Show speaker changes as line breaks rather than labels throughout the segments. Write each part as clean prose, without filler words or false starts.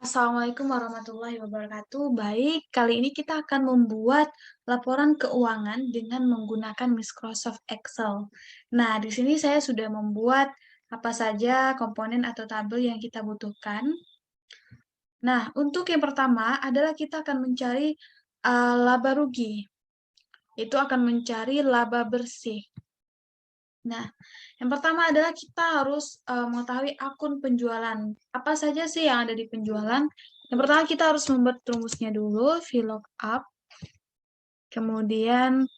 Assalamualaikum warahmatullahi wabarakatuh. Baik, kali ini kita akan membuat laporan keuangan dengan menggunakan Microsoft Excel. Nah, di sini saya sudah membuat apa saja komponen atau tabel yang kita butuhkan. Nah, untuk yang pertama adalah kita akan mencari laba rugi. Itu akan mencari laba bersih. Nah, yang pertama adalah kita harus mengetahui akun penjualan. Apa saja sih yang ada di penjualan? Yang pertama kita harus membuat rumusnya dulu, VLOOKUP. Kemudian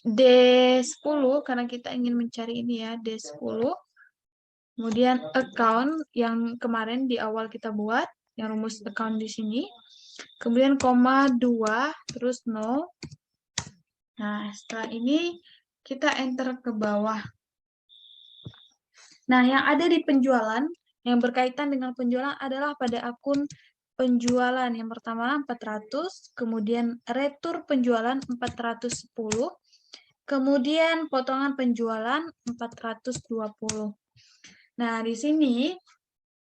D10, karena kita ingin mencari ini ya, D10. Kemudian account yang kemarin di awal kita buat, yang rumus account di sini. Kemudian koma 2, terus 0. Nah, setelah ini kita enter ke bawah. Nah, yang ada di penjualan, yang berkaitan dengan penjualan adalah pada akun penjualan. Yang pertama 400, kemudian retur penjualan 410, kemudian potongan penjualan 420. Nah, di sini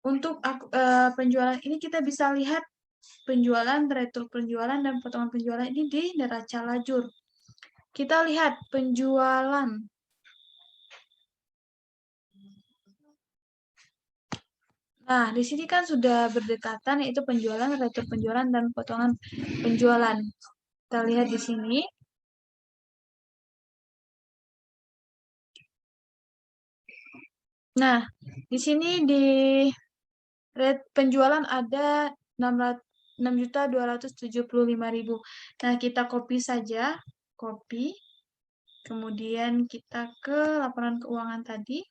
untuk penjualan ini kita bisa lihat penjualan, retur penjualan, dan potongan penjualan ini di neraca lajur. Kita lihat penjualan. Nah, di sini kan sudah berdekatan yaitu penjualan, retur penjualan, dan potongan penjualan. Kita lihat di sini. Nah, di sini di penjualan ada 6.275.000. Nah, kita copy saja, copy. Kemudian kita ke laporan keuangan tadi.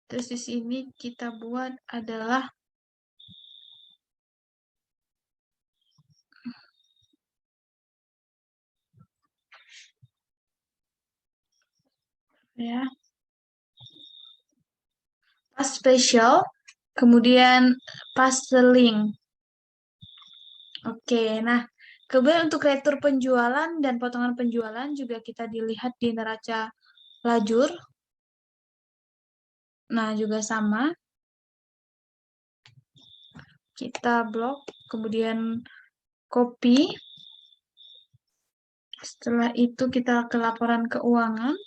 Terus di sini kita buat adalah ya, pas spesial, kemudian pas link. Oke, nah kemudian untuk retur penjualan dan potongan penjualan juga kita dilihat di neraca lajur. Nah, juga sama. Kita blok, kemudian copy. Setelah itu kita ke laporan keuangan.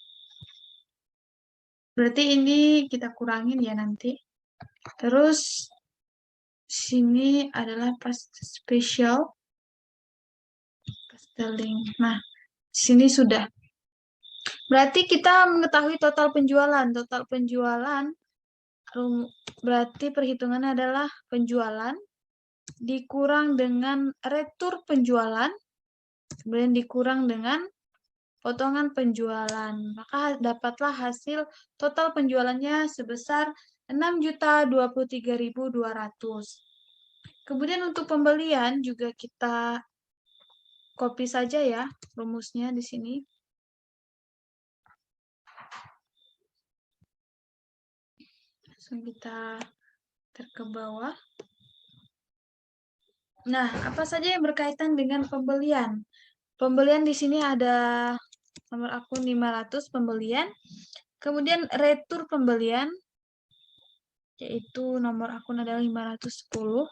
Berarti ini kita kurangin ya nanti. Terus sini adalah pas spesial. Link. Nah, sini sudah. Berarti kita mengetahui total penjualan. Total penjualan berarti perhitungannya adalah penjualan dikurang dengan retur penjualan, kemudian dikurang dengan potongan penjualan. Maka dapatlah hasil total penjualannya sebesar 6.023.200. Kemudian untuk pembelian juga kita copy saja ya rumusnya di sini. Langsung kita ke bawah. Nah, apa saja yang berkaitan dengan pembelian? Pembelian di sini ada nomor akun 500 pembelian. Kemudian retur pembelian, yaitu nomor akun adalah 510.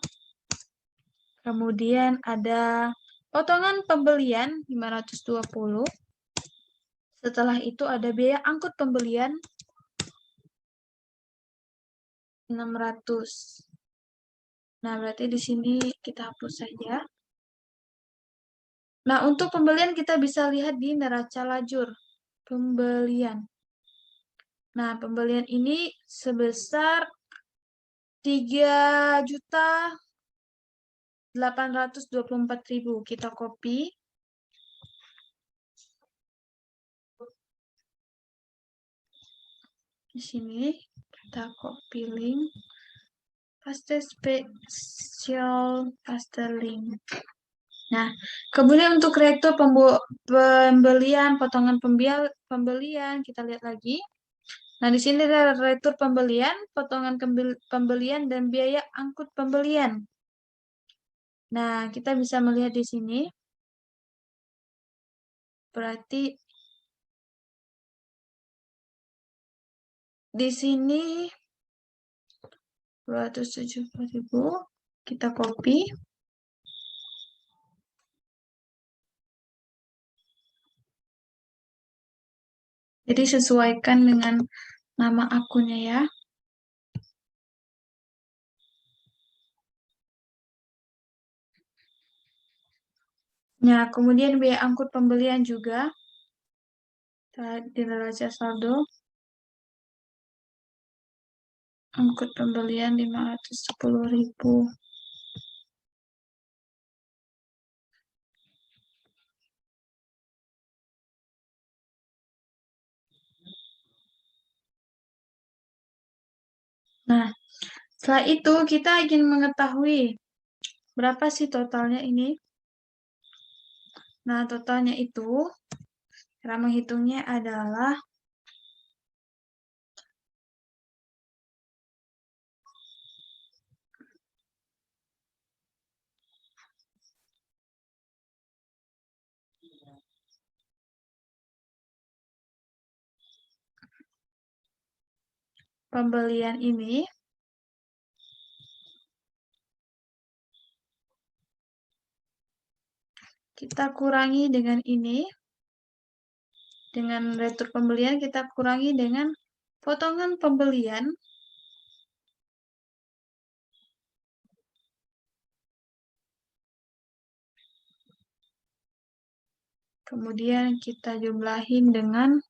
Kemudian ada potongan pembelian 520. Setelah itu ada biaya angkut pembelian 600. Nah, berarti di sini kita hapus saja. Nah, untuk pembelian kita bisa lihat di neraca lajur pembelian. Nah, pembelian ini sebesar 3.824.000. Kita copy. Di sini kita copy link. Paste spesial, paste link. Nah, kemudian untuk retur pembelian, potongan pembelian, kita lihat lagi. Nah, di sini ada retur pembelian, potongan pembelian, dan biaya angkut pembelian. Nah, kita bisa melihat di sini. Berarti di sini 270.000. Kita copy. Jadi sesuaikan dengan nama akunnya ya. Nah, kemudian biaya angkut pembelian juga di neraca saldo. Angkut pembelian 510.000. Nah, setelah itu kita ingin mengetahui berapa sih totalnya ini. Nah, totalnya itu, cara menghitungnya adalah pembelian ini kita kurangi dengan ini. Dengan retur pembelian kita kurangi dengan potongan pembelian. Kemudian kita jumlahin dengan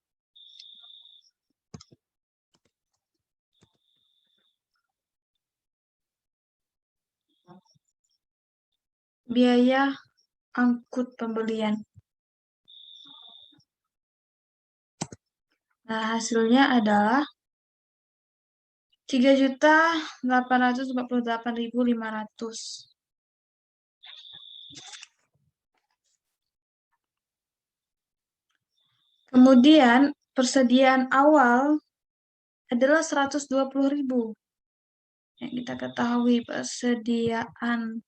biaya angkut pembelian. Nah, hasilnya adalah 3.848.500. Kemudian persediaan awal adalah 120.000. Yang kita ketahui persediaan.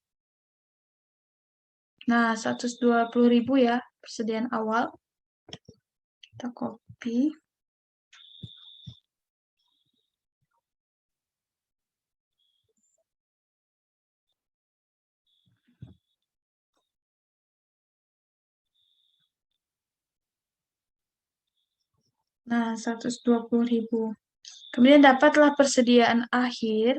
Nah, 120.000 ya persediaan awal. Kita copy. Nah, 120.000. Kemudian dapatlah persediaan akhir.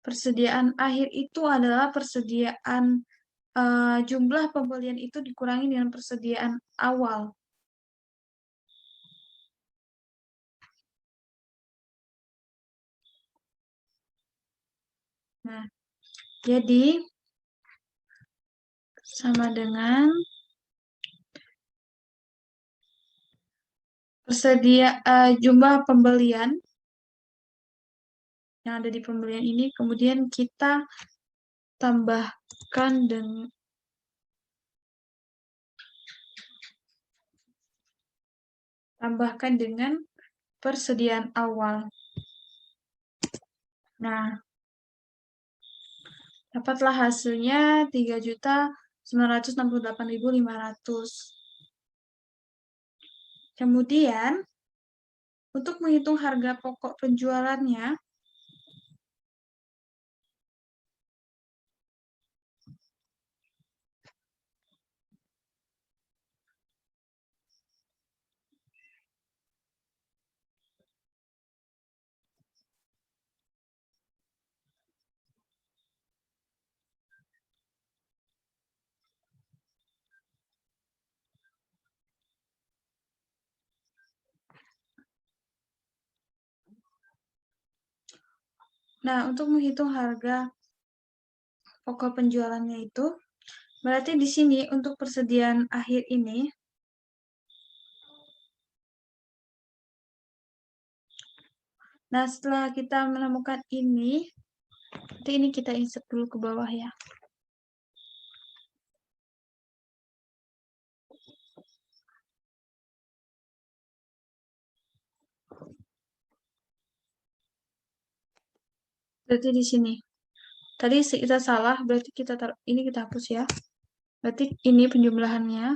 Persediaan akhir itu adalah persediaan jumlah pembelian itu dikurangi dengan persediaan awal. Nah, jadi sama dengan jumlah pembelian yang ada di pembelian ini, kemudian kita tambahkan dengan persediaan awal. Nah, dapatlah hasilnya 3.968.500. Kemudian, untuk menghitung harga pokok penjualannya, untuk menghitung harga pokok penjualannya itu, berarti di sini untuk persediaan akhir ini, nah setelah kita menemukan ini, nanti ini kita insert dulu ke bawah ya. Berarti di sini. Tadi kita salah, berarti ini kita hapus ya. Berarti ini penjumlahannya.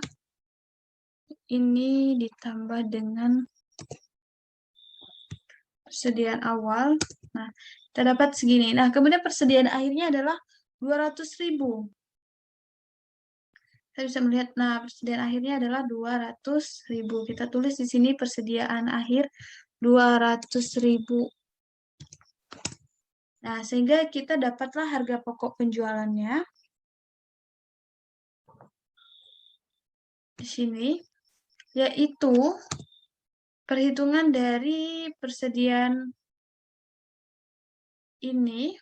Ini ditambah dengan persediaan awal. Nah, kita dapat segini. Nah, kemudian persediaan akhirnya adalah 200.000. Saya bisa melihat, nah persediaan akhirnya adalah 200.000. Kita tulis di sini persediaan akhir 200.000. Nah, sehingga kita dapatlah harga pokok penjualannya di sini, yaitu perhitungan dari persediaan ini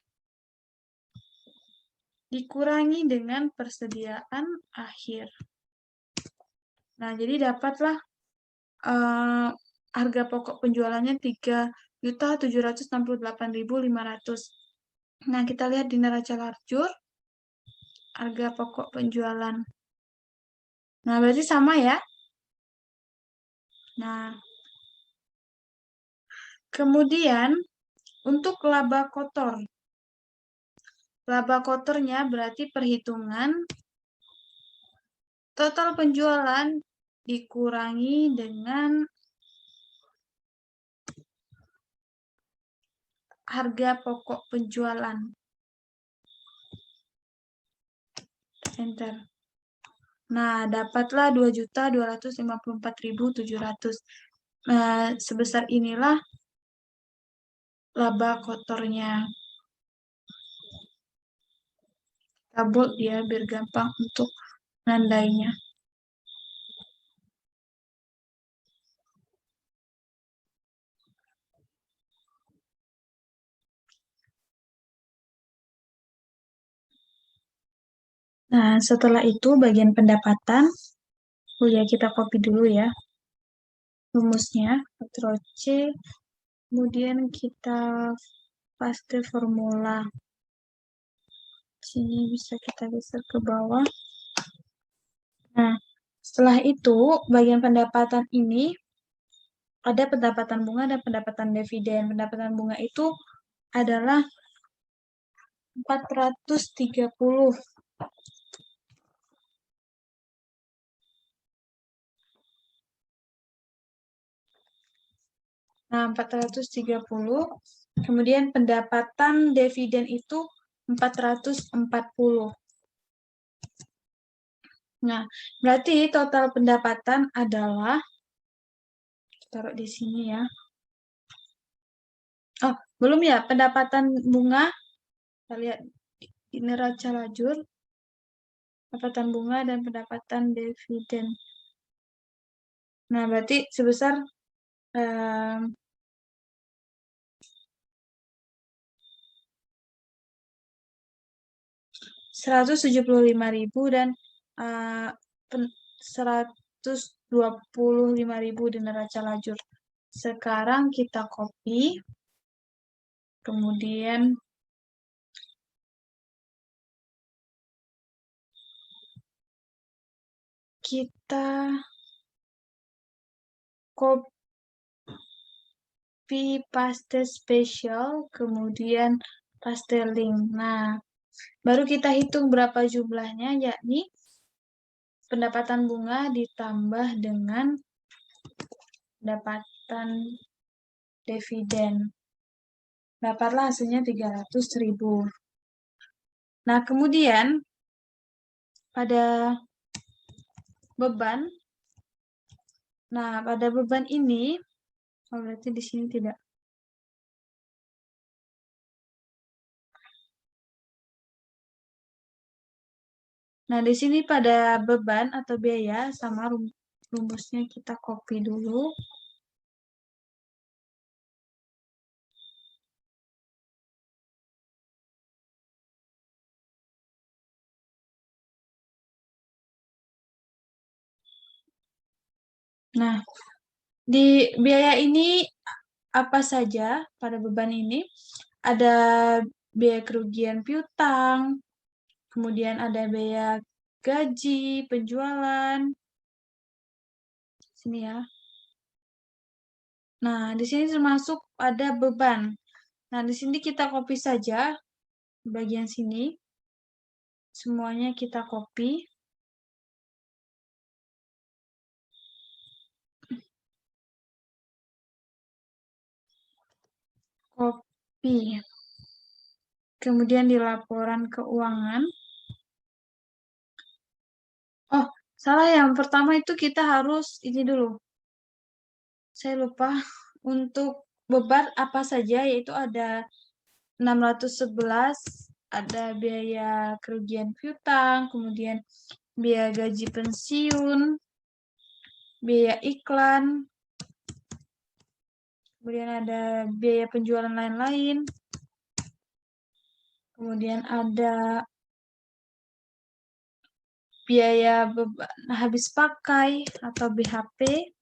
dikurangi dengan persediaan akhir. Nah, jadi dapatlah harga pokok penjualannya 3.768.500. Nah, kita lihat di neraca larjur, harga pokok penjualan. Nah, berarti sama ya. Nah, kemudian untuk laba kotor. Laba kotornya berarti perhitungan total penjualan dikurangi dengan harga pokok penjualan. Enter. Nah, dapatlah 2.254.700. Nah, sebesar inilah laba kotornya. Kita bold ya, biar gampang untuk nandainya. Nah, setelah itu bagian pendapatan, ya kita copy dulu ya rumusnya, Ctrl C, kemudian kita paste formula. Sini bisa kita geser ke bawah. Nah, setelah itu bagian pendapatan ini ada pendapatan bunga dan pendapatan dividen. Pendapatan bunga itu adalah 430. Nah, 430. Kemudian pendapatan dividen itu 440. Nah, berarti total pendapatan adalah, taruh di sini ya. Oh, belum ya, pendapatan bunga, kita lihat di neraca lajur, pendapatan bunga dan pendapatan dividen. Nah, berarti sebesar 175.000 dan 125.000 di neraca lajur. Sekarang kita copy, kemudian kita copy paste spesial, kemudian paste link. Nah, baru kita hitung berapa jumlahnya, yakni pendapatan bunga ditambah dengan pendapatan dividen. Dapatlah hasilnya 300.000. Nah, kemudian pada beban, pada beban ini, berarti di sini tidak. Nah, di sini pada beban atau biaya sama rumusnya kita copy dulu. Nah, di biaya ini apa saja pada beban ini? Ada biaya kerugian piutang, kemudian ada biaya gaji, penjualan. Sini ya. Nah, di sini termasuk ada beban. Nah, di sini kita copy saja bagian sini. Semuanya kita copy. P. Kemudian di laporan keuangan. Oh, salah yang pertama itu kita harus ini dulu. Saya lupa untuk beban apa saja, yaitu ada 611, ada biaya kerugian piutang, kemudian biaya gaji pensiun, biaya iklan, kemudian ada biaya penjualan lain-lain, kemudian ada biaya beban habis pakai atau BHP,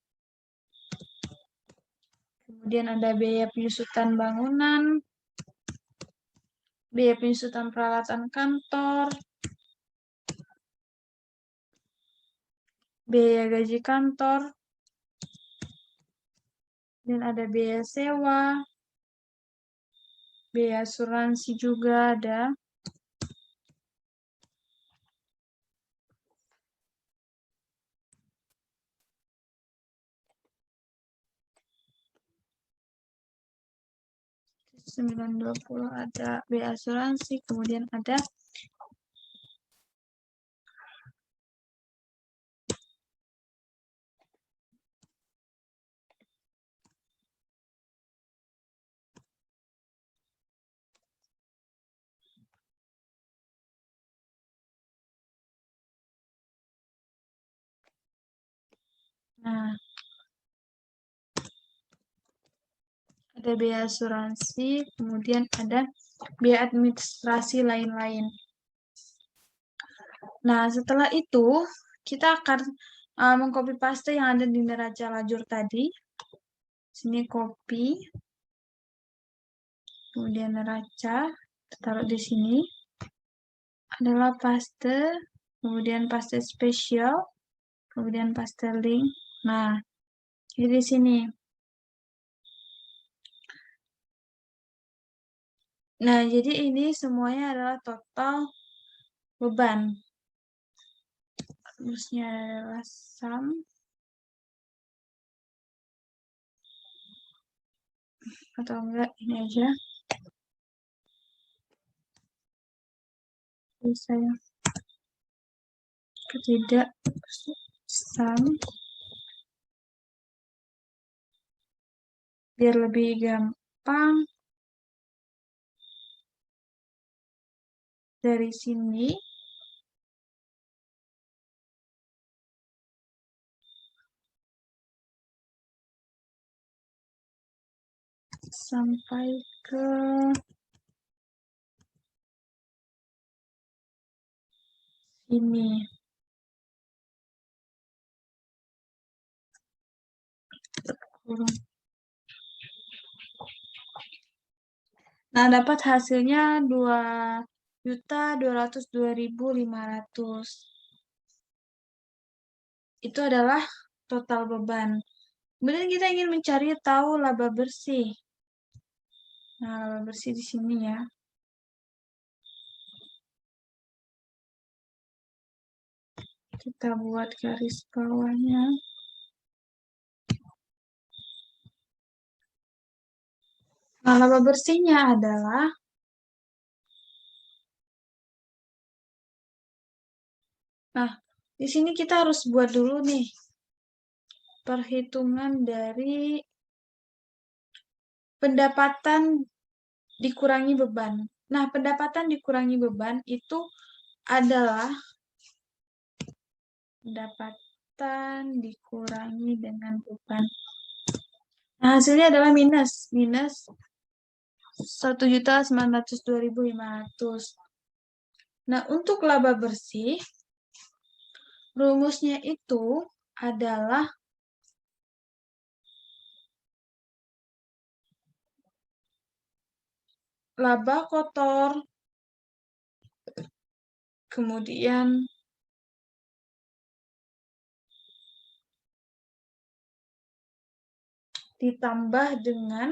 kemudian ada biaya penyusutan bangunan, biaya penyusutan peralatan kantor, biaya gaji kantor, dan ada biaya sewa, biaya asuransi juga ada. $920 ada biaya asuransi, kemudian ada nah ada biaya asuransi, kemudian ada biaya administrasi lain-lain. Nah, setelah itu kita akan mengcopy paste yang ada di neraca lajur tadi. Sini copy, kemudian neraca, taruh di sini. Adalah paste, kemudian paste spesial, kemudian paste link. Nah, di sini. Nah, jadi ini semuanya adalah total beban. Rumusnya adalah sum atau enggak ini aja. Terus saya ketidak sum biar lebih gampang. Dari sini sampai ke sini. Nah, dapat hasilnya 2.202.500. Itu adalah total beban. Kemudian kita ingin mencari tahu laba bersih. Nah, laba bersih di sini ya. Kita buat garis bawahnya. Nah, laba bersihnya adalah di sini kita harus buat dulu nih perhitungan dari pendapatan dikurangi beban. Nah, pendapatan dikurangi beban itu adalah pendapatan dikurangi dengan beban. Nah, hasilnya adalah minus 1.902.500. Nah, untuk laba bersih, rumusnya itu adalah laba kotor, kemudian ditambah dengan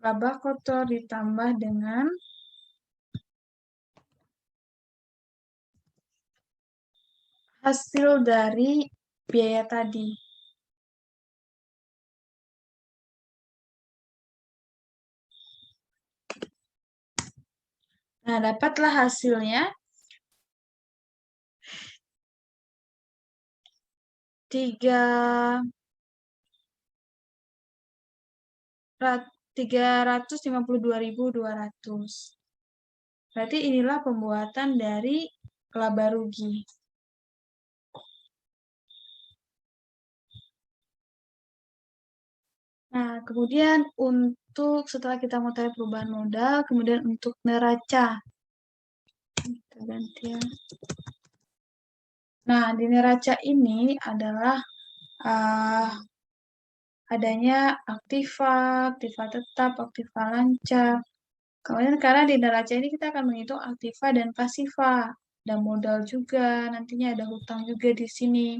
laba kotor ditambah dengan hasil dari biaya tadi. Nah, dapatlah hasilnya 352.200. Berarti inilah pembuatan dari laba rugi. Nah, kemudian untuk setelah kita mengetahui perubahan modal, kemudian untuk neraca. Kita ganti ya. Nah, di neraca ini adalah uh, adanya aktiva, aktiva tetap, aktiva lancar. Kemudian karena di neraca ini kita akan menghitung aktiva dan pasiva. Ada modal juga, nantinya ada hutang juga di sini.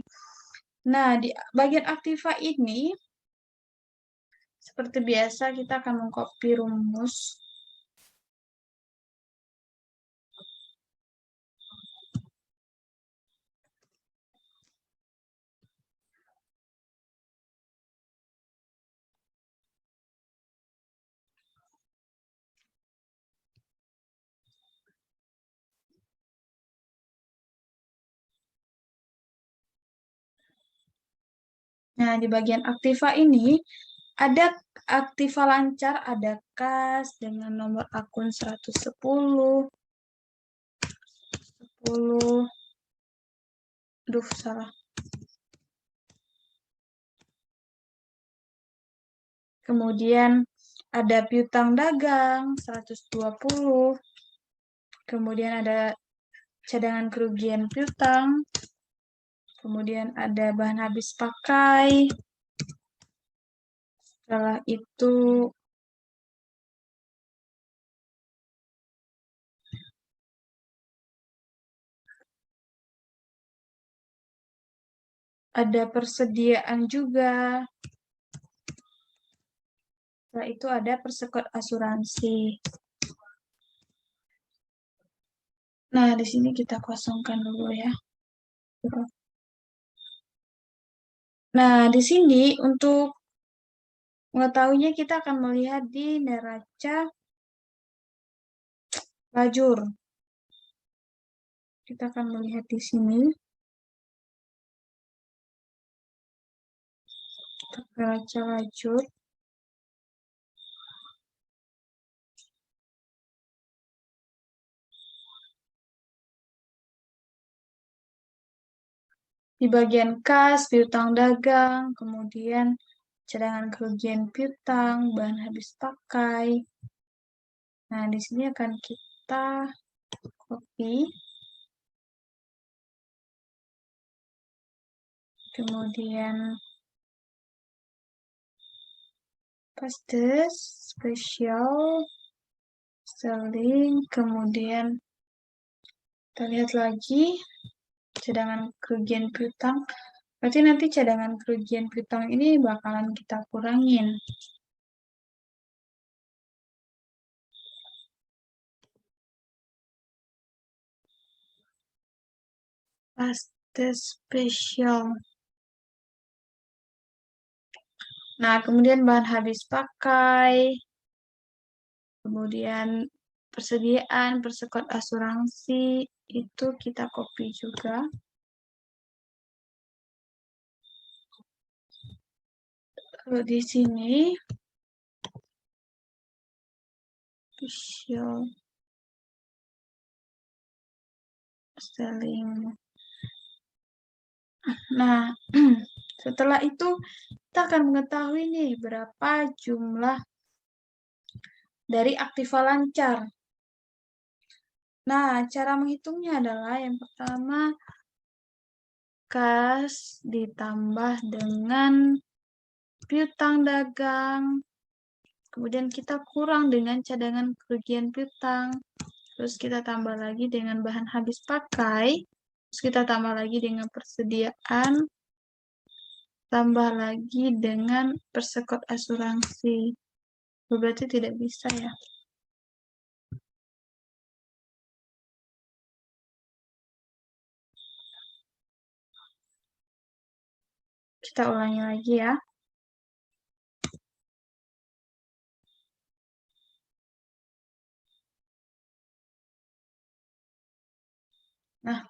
Nah, di bagian aktiva ini, seperti biasa kita akan mengcopy rumus. Nah, di bagian aktiva ini, ada aktiva lancar, ada kas dengan nomor akun 110, 10, aduh salah. Kemudian ada piutang dagang 120, kemudian ada cadangan kerugian piutang, kemudian ada bahan habis pakai, setelah itu ada persediaan juga. Setelah itu ada persekot asuransi. Nah, di sini kita kosongkan dulu ya. Nah, di sini untuk mengetahuinya kita akan melihat di neraca lajur. Kita akan melihat di sini neraca lajur. Di bagian kas, piutang dagang, kemudian cadangan kerugian piutang, bahan habis pakai. Nah, di sini akan kita copy. Kemudian paste spesial selling, kemudian kita lihat lagi cadangan kerugian piutang. Berarti nanti cadangan kerugian piutang ini bakalan kita kurangin. Paste spesial. Nah, kemudian bahan habis pakai, kemudian persediaan, persekot asuransi, itu kita copy juga. Lalu di sini, special selling. Nah, setelah itu kita akan mengetahui nih berapa jumlah dari aktiva lancar. Nah, cara menghitungnya adalah yang pertama kas ditambah dengan piutang dagang, kemudian kita kurang dengan cadangan kerugian piutang, terus kita tambah lagi dengan bahan habis pakai, terus kita tambah lagi dengan persediaan, tambah lagi dengan persekot asuransi. Berarti tidak bisa ya. Kita ulangi lagi ya. Nah,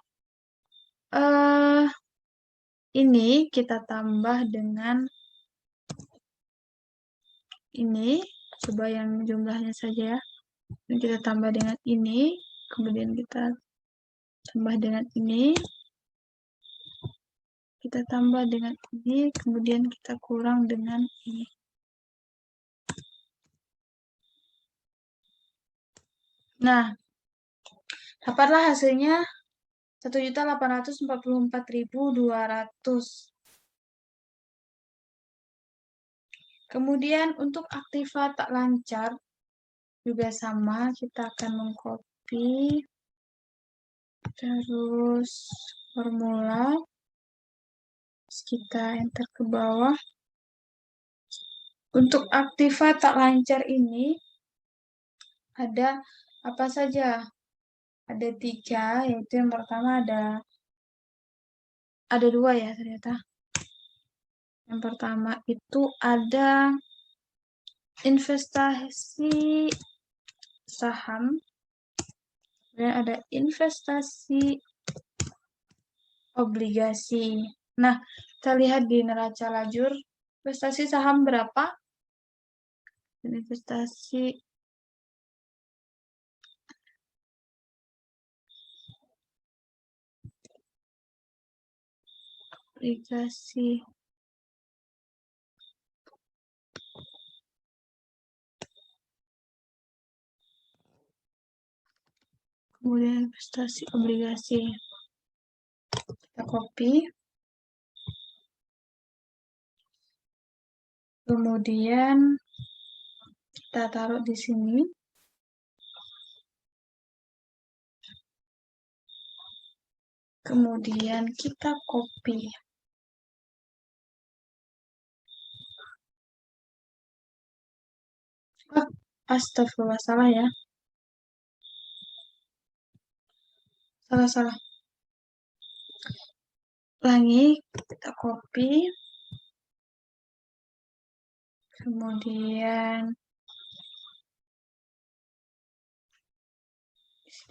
ini kita tambah dengan ini. Coba yang jumlahnya saja ya. Ini kita tambah dengan ini. Kemudian kita tambah dengan ini. Kita tambah dengan ini. Kemudian kita kurang dengan ini. Nah, dapatlah hasilnya 1.844.200. Kemudian untuk aktiva tak lancar juga sama, kita akan mengcopy terus formula, kita enter ke bawah. Untuk aktiva tak lancar ini ada apa saja? Ada 3, yaitu yang pertama ada 2 ya ternyata. Yang pertama itu ada investasi saham, dan ada investasi obligasi. Nah, kita lihat di neraca lajur investasi saham berapa, dan investasi obligasi. Kemudian investasi obligasi. Kita copy. Kemudian kita taruh di sini. Kemudian kita copy. Astagfirullah, salah ya. Salah. Ulangi, kita copy. Kemudian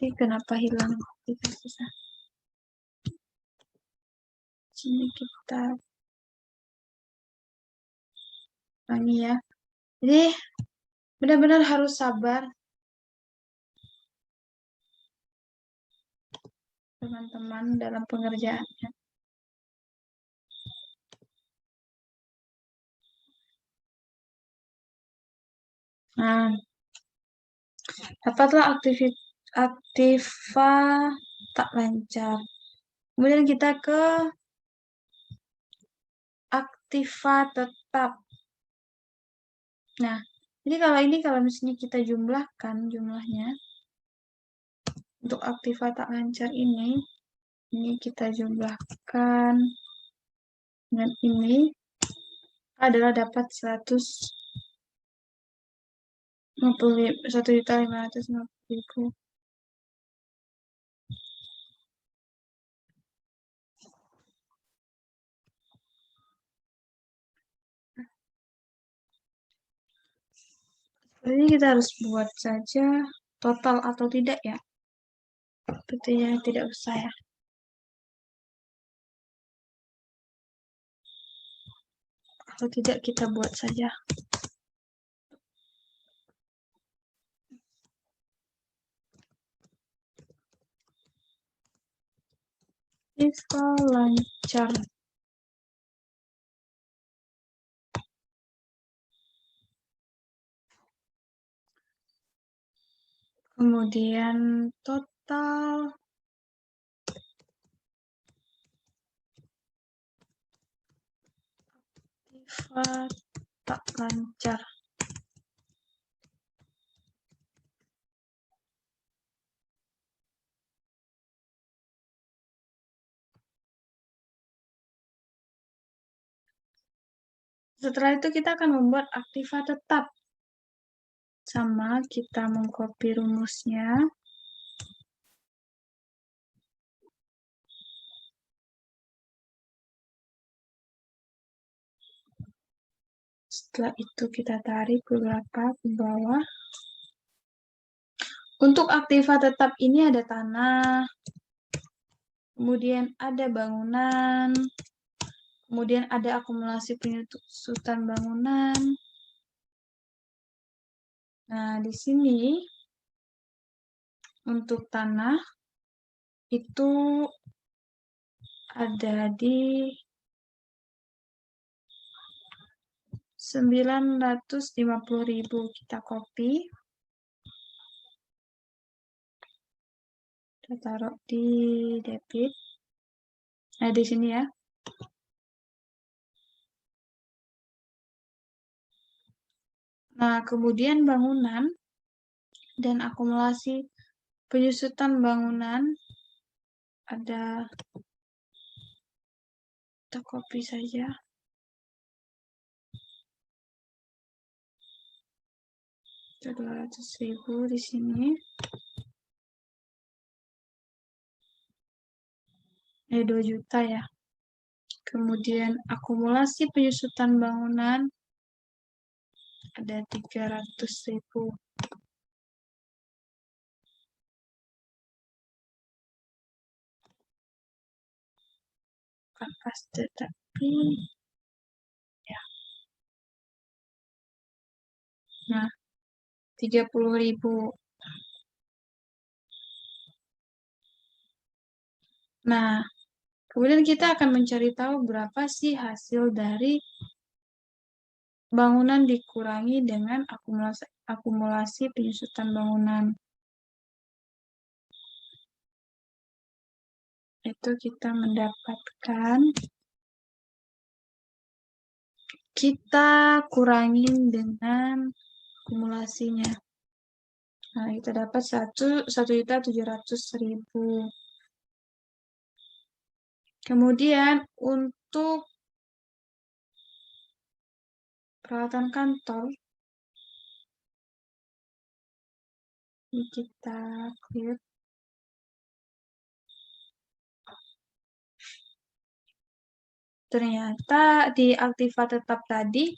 ini kenapa hilang? Kita susah. Sini kita ulangi ya. Jadi benar-benar harus sabar, teman-teman, dalam pengerjaannya. Nah, dapatlah aktiva tak lancar. Kemudian kita ke aktiva tetap. Nah, jadi kalau misalnya kita jumlahkan jumlahnya, untuk aktiva tak lancar ini kita jumlahkan dengan ini adalah dapat 1.550.000. Jadi kita harus buat saja total atau tidak ya. Sepertinya tidak usah ya. Kalau tidak kita buat saja. Aktiva lancar. Kemudian total aktiva tak lancar. Setelah itu kita akan membuat aktiva tetap. Sama, kita mengcopy rumusnya. Setelah itu kita tarik beberapa ke bawah. Untuk aktiva tetap ini ada tanah, kemudian ada bangunan, kemudian ada akumulasi penyusutan bangunan. Nah, di sini untuk tanah itu ada di 950.000, kita copy. Kita taruh di debit. Nah, di sini ya. Nah, kemudian bangunan dan akumulasi penyusutan bangunan ada, kita copy saja. Itu 200.000 di sini. 2 juta ya. Kemudian akumulasi penyusutan bangunan ada 300.000. Bukan pas, tetapi ya. Nah, 30.000. Nah, kemudian kita akan mencari tahu berapa sih hasil dari bangunan dikurangi dengan akumulasi penyusutan bangunan. Itu kita mendapatkan, kita kurangin dengan akumulasinya. Nah, kita dapat 1.700.000. Kemudian untuk peralatan kantor, ini kita clear. Ternyata di aktiva tetap tadi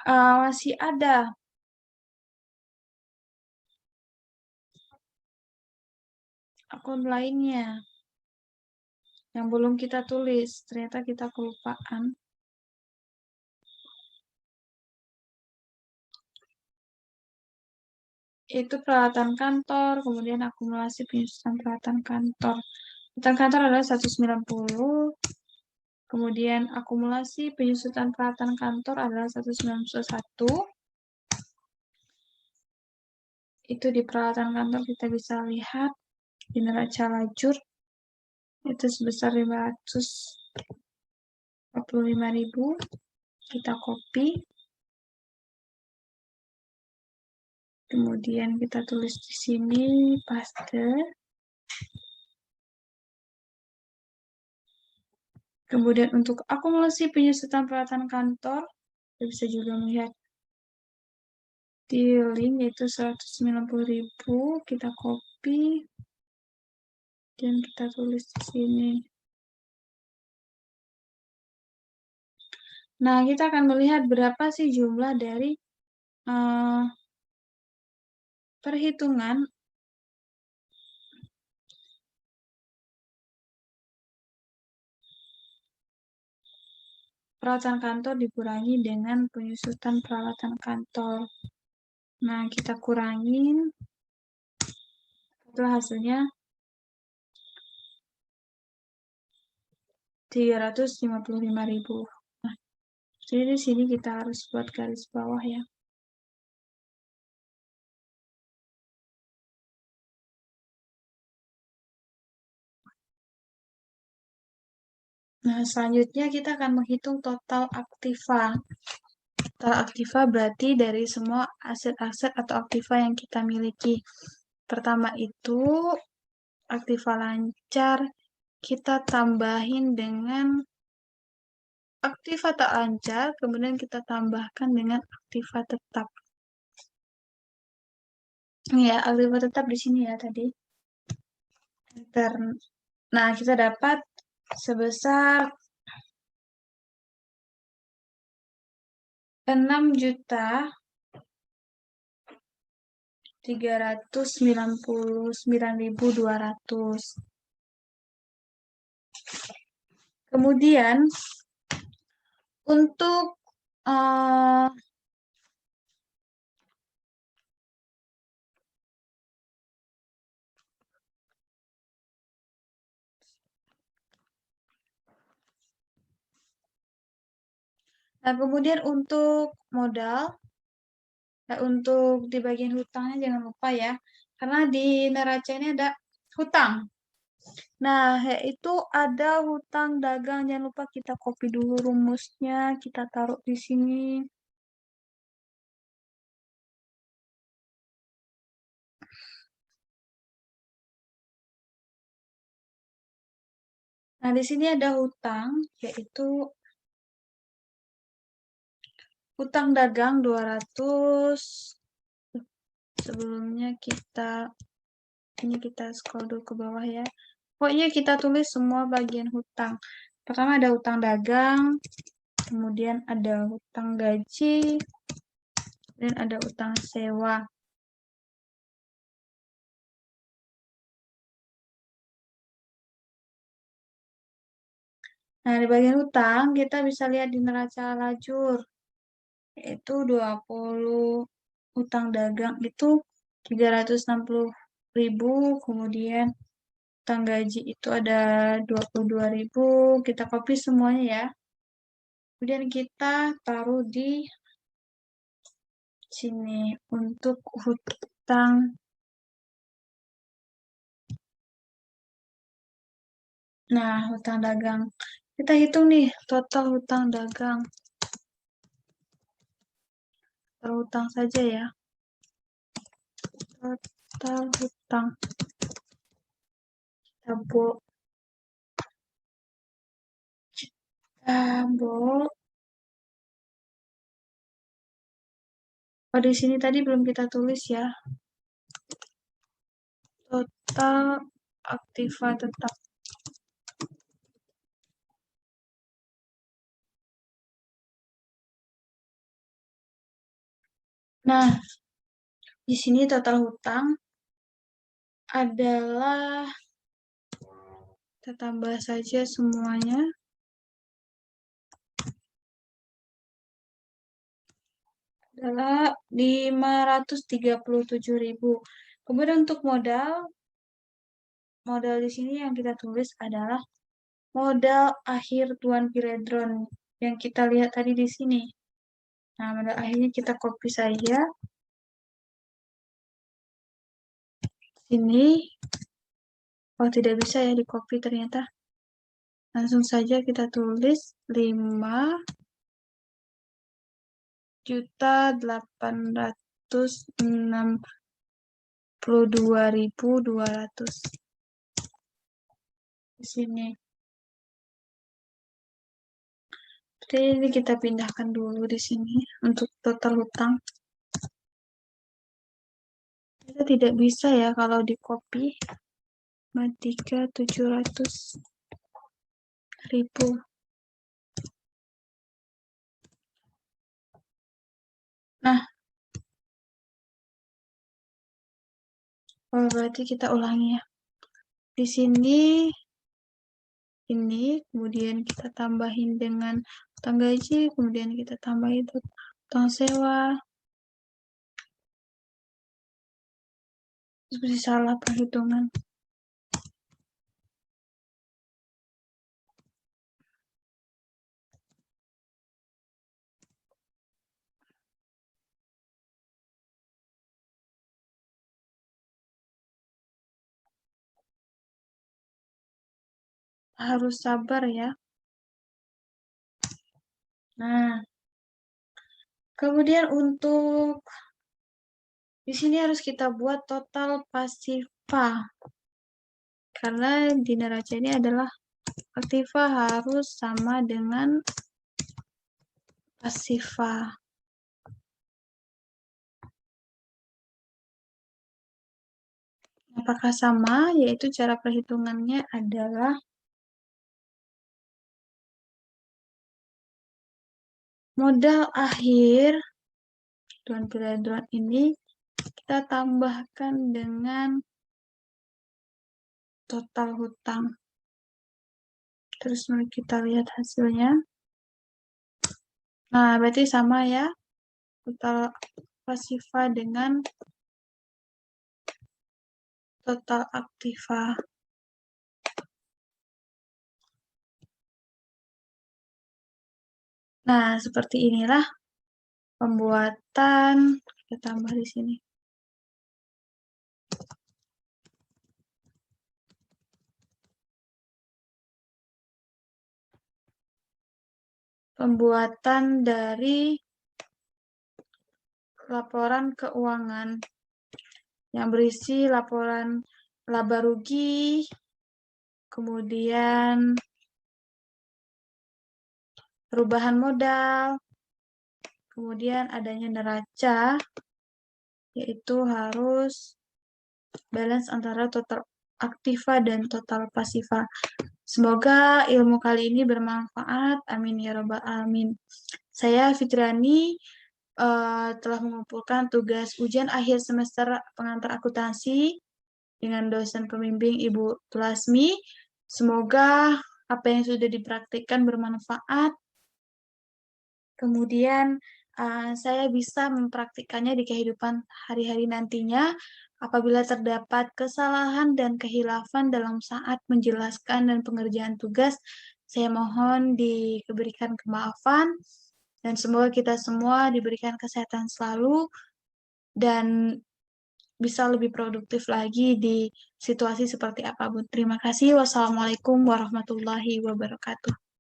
masih ada akun lainnya yang belum kita tulis. Ternyata kita kelupaan. Itu peralatan kantor, kemudian akumulasi penyusutan peralatan kantor. Peralatan kantor adalah 190, kemudian akumulasi penyusutan peralatan kantor adalah 191. Itu di peralatan kantor kita bisa lihat di neraca lajur itu sebesar 545.000. Kita copy. Kemudian kita tulis di sini, paste. Kemudian untuk akumulasi penyusutan peralatan kantor, kita bisa juga melihat di link yaitu 190.000, kita copy dan kita tulis di sini. Nah, kita akan melihat berapa sih jumlah dari perhitungan peralatan kantor dikurangi dengan penyusutan peralatan kantor. Nah, kita kurangin, itu hasilnya 355.000. Nah, jadi di sini kita harus buat garis bawah ya. Nah, selanjutnya kita akan menghitung total aktiva. Total aktiva berarti dari semua aset-aset atau aktiva yang kita miliki. Pertama itu aktiva lancar, kita tambahin dengan aktiva tak lancar, kemudian kita tambahkan dengan aktiva tetap. Ya, aktiva tetap di sini ya tadi. Enter. Nah, kita dapat sebesar 6.399.200. Kemudian untuk eh, nah, kemudian untuk modal, untuk di bagian hutangnya jangan lupa ya, karena di neraca ini ada hutang. Nah, yaitu ada hutang dagang. Jangan lupa kita copy dulu rumusnya, kita taruh di sini. Nah, di sini ada hutang, yaitu hutang dagang 200. Sebelumnya ini kita scroll dulu ke bawah ya. Pokoknya kita tulis semua bagian hutang. Pertama ada hutang dagang, kemudian ada hutang gaji, dan ada hutang sewa. Nah, di bagian hutang kita bisa lihat di neraca lajur, yaitu 20 hutang dagang itu 360.000, kemudian hutang gaji itu ada 22.000. Kita copy semuanya ya. Kemudian kita taruh di sini untuk hutang. Nah, hutang dagang. Kita hitung nih total hutang dagang. Total hutang saja ya. Total hutang. Tabel. Tabel. Oh, di sini tadi belum kita tulis ya. Total aktiva tetap. Nah, di sini total hutang adalah, kita tambah saja semuanya, adalah 537.000. Kemudian untuk modal di sini yang kita tulis adalah modal akhir Tuan Piledron yang kita lihat tadi di sini. Nah, modal akhirnya kita copy saja. Sini. Oh, tidak bisa ya di copy ternyata. Langsung saja kita tulis 5.862.200 di sini. Jadi ini kita pindahkan dulu di sini untuk total hutang. Kita tidak bisa ya kalau di copy. 3.700.000. Nah, berarti kita ulangi ya. Di sini ini, kemudian kita tambahin dengan utang gaji, kemudian kita tambahin utang sewa. Seperti salah perhitungan. Harus sabar ya. Nah, kemudian untuk di sini harus kita buat total pasifa. Karena di neraca ini adalah aktiva harus sama dengan pasifa. Apakah sama? Yaitu cara perhitungannya adalah modal akhir Tuan Piledron ini kita tambahkan dengan total hutang. Terus mari kita lihat hasilnya. Nah, berarti sama ya. Total pasifa dengan total aktiva. Nah, seperti inilah pembuatan. Kita tambah di sini. Pembuatan dari laporan keuangan yang berisi laporan laba rugi, kemudian perubahan modal, kemudian adanya neraca, yaitu harus balance antara total aktiva dan total pasiva. Semoga ilmu kali ini bermanfaat. Amin ya rabbal alamin. Saya Fitriani telah mengumpulkan tugas ujian akhir semester pengantar akuntansi dengan dosen pembimbing Ibu Tulasmi. Semoga apa yang sudah dipraktikkan bermanfaat. Kemudian saya bisa mempraktikkannya di kehidupan hari-hari nantinya. Apabila terdapat kesalahan dan kehilafan dalam saat menjelaskan dan pengerjaan tugas, saya mohon diberikan kemaafan dan semoga kita semua diberikan kesehatan selalu dan bisa lebih produktif lagi di situasi seperti apapun. Terima kasih. Wassalamualaikum warahmatullahi wabarakatuh.